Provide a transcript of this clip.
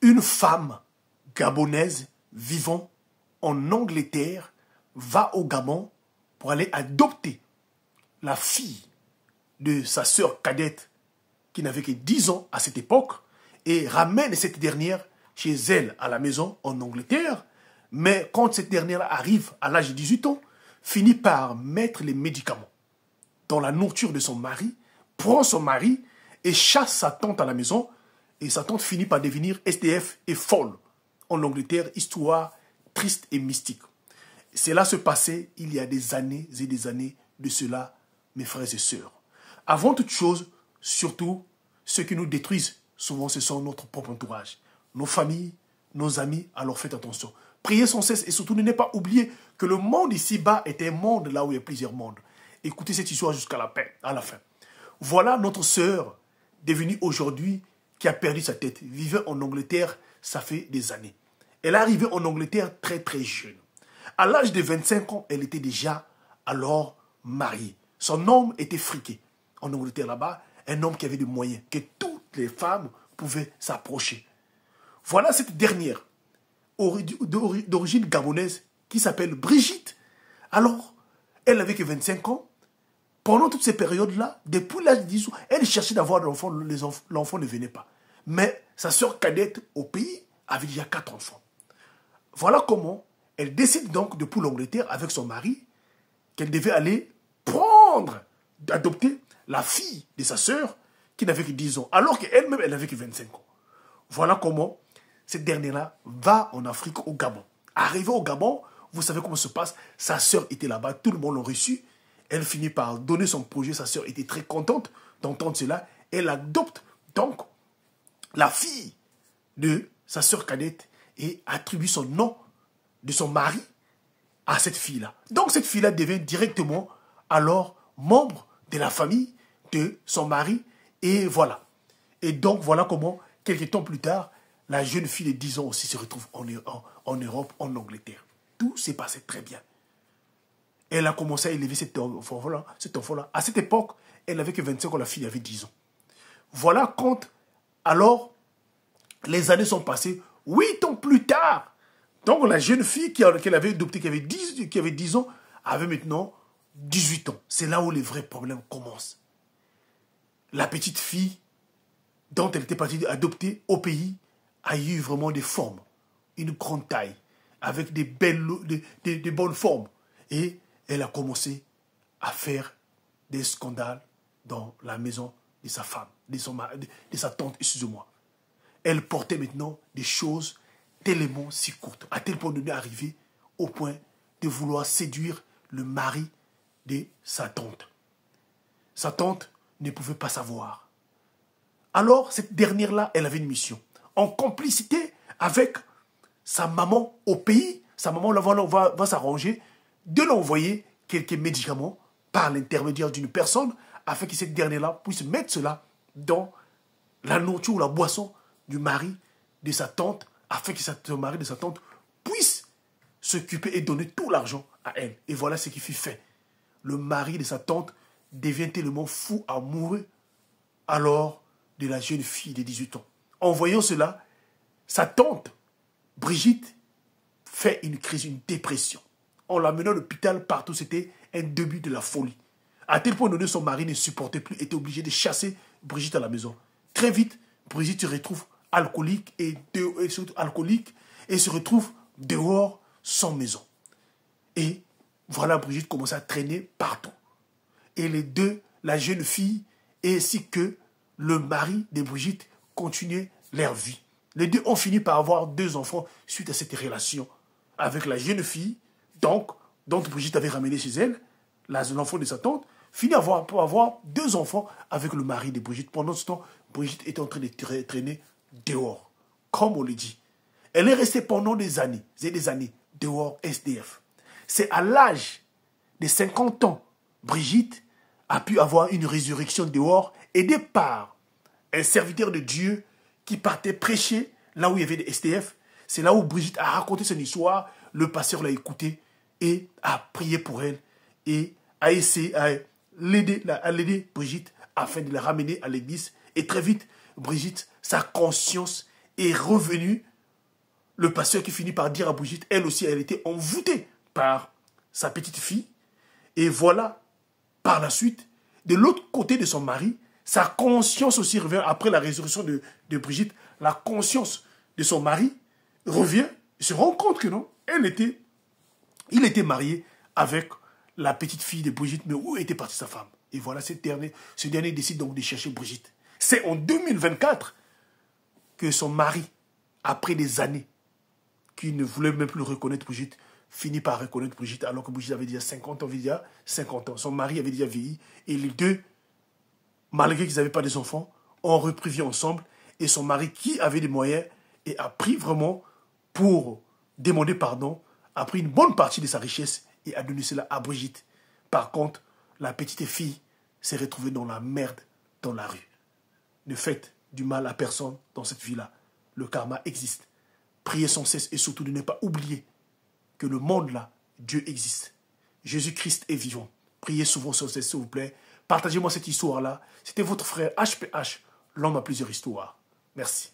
Une femme gabonaise vivant en Angleterre va au Gabon pour aller adopter la fille de sa sœur cadette qui n'avait que 10 ans à cette époque et ramène cette dernière chez elle à la maison en Angleterre. Mais quand cette dernière arrive à l'âge de 18 ans, finit par mettre les médicaments dans la nourriture de son mari, prend son mari et chasse sa tante à la maison. Et sa tante finit par devenir SDF et folle en Angleterre, histoire triste et mystique. Cela se passait il y a des années et des années de cela, mes frères et sœurs. Avant toute chose, surtout, ceux qui nous détruisent, souvent ce sont notre propre entourage, nos familles, nos amis, alors faites attention. Priez sans cesse et surtout ne pas oublier que le monde ici-bas est un monde là où il y a plusieurs mondes. Écoutez cette histoire jusqu'à la fin. Voilà notre sœur devenue aujourd'hui qui a perdu sa tête. Vivait en Angleterre, ça fait des années. Elle est arrivée en Angleterre très très jeune. À l'âge de 25 ans, elle était déjà alors mariée. Son homme était friqué. En Angleterre là-bas, un homme qui avait des moyens, que toutes les femmes pouvaient s'approcher. Voilà cette dernière, d'origine gabonaise, qui s'appelle Brigitte. Alors, elle n'avait que 25 ans. Pendant toutes ces périodes-là, depuis l'âge de 10 ans, elle cherchait d'avoir l'enfant, l'enfant ne venait pas. Mais sa sœur cadette au pays avait déjà 4 enfants. Voilà comment elle décide donc depuis l'Angleterre avec son mari qu'elle devait aller adopter la fille de sa sœur qui n'avait que 10 ans, alors qu'elle-même, elle n'avait que 25 ans. Voilà comment cette dernière-là va en Afrique, au Gabon. Arrivée au Gabon, vous savez comment ça se passe, sa sœur était là-bas, tout le monde l'a reçue. Elle finit par donner son projet, sa sœur était très contente d'entendre cela. Elle adopte donc la fille de sa sœur cadette et attribue son nom de son mari à cette fille-là. Donc cette fille-là devient directement alors membre de la famille de son mari et voilà. Et donc voilà comment, quelques temps plus tard, la jeune fille de 10 ans aussi se retrouve en Europe, en Angleterre. Tout s'est passé très bien. Elle a commencé à élever cet enfant-là. À cette époque, elle n'avait que 25 ans, la fille avait 10 ans. Voilà quand, alors, les années sont passées, 8 ans plus tard. Donc la jeune fille qu'elle avait adoptée, qui avait 10 ans, avait maintenant 18 ans. C'est là où les vrais problèmes commencent. La petite fille dont elle était partie adopter au pays a eu vraiment des formes, une grande taille, avec des bonnes formes. Et elle a commencé à faire des scandales dans la maison de sa femme, de sa tante, excusez-moi. Elle portait maintenant des choses tellement si courtes, à tel point de arriver au point de vouloir séduire le mari de sa tante. Sa tante ne pouvait pas savoir. Alors, cette dernière-là, elle avait une mission. En complicité avec sa maman au pays, sa maman va s'arranger de l'envoyer quelques médicaments par l'intermédiaire d'une personne afin que cette dernière-là puisse mettre cela dans la nourriture ou la boisson du mari de sa tante afin que le mari de sa tante puisse s'occuper et donner tout l'argent à elle. Et voilà ce qui fut fait. Le mari de sa tante devient tellement fou, amoureux alors de la jeune fille de 18 ans. En voyant cela, sa tante, Brigitte, fait une crise, une dépression. En l'amenant à l'hôpital, partout, c'était un début de la folie. À tel point donné, son mari ne supportait plus, était obligé de chasser Brigitte à la maison. Très vite, Brigitte se retrouve alcoolique et se retrouve dehors sans maison. Et voilà, Brigitte commence à traîner partout. Et les deux, la jeune fille ainsi que le mari de Brigitte, continuaient leur vie. Les deux ont fini par avoir 2 enfants suite à cette relation avec la jeune fille, donc, dont Brigitte avait ramené chez elle, l'enfant de sa tante, finit pour avoir 2 enfants avec le mari de Brigitte. Pendant ce temps, Brigitte était en train de traîner dehors, comme on le dit. Elle est restée pendant des années dehors SDF. C'est à l'âge de 50 ans, Brigitte a pu avoir une résurrection dehors, aidée par un serviteur de Dieu qui partait prêcher là où il y avait des SDF. C'est là où Brigitte a raconté son histoire. Le pasteur l'a écouté et a prié pour elle et a essayé à l'aider Brigitte afin de la ramener à l'église. Et très vite, Brigitte, sa conscience est revenu, le pasteur qui finit par dire à Brigitte, elle aussi, elle était envoûtée par sa petite fille. Et voilà, par la suite, de l'autre côté de son mari, sa conscience aussi revient, après la résurrection de Brigitte, la conscience de son mari revient, il se rend compte que non, il était marié avec la petite fille de Brigitte, mais où était partie sa femme? Et voilà, ce dernier décide donc de chercher Brigitte. C'est en 2024 que son mari, après des années, qui ne voulait même plus reconnaître Brigitte, finit par reconnaître Brigitte, alors que Brigitte avait déjà 50 ans, Son mari avait déjà vieilli, et les deux, malgré qu'ils n'avaient pas des enfants, ont repris vie ensemble, et son mari, qui avait des moyens, et a pris vraiment, pour demander pardon, a pris une bonne partie de sa richesse, et a donné cela à Brigitte. Par contre, la petite fille s'est retrouvée dans la merde, dans la rue. Ne faites du mal à personne dans cette vie-là. Le karma existe. Priez sans cesse et surtout de ne pas oublier que le monde-là, Dieu existe. Jésus-Christ est vivant. Priez souvent sans cesse, s'il vous plaît. Partagez-moi cette histoire-là. C'était votre frère HPH, l'homme à plusieurs histoires. Merci.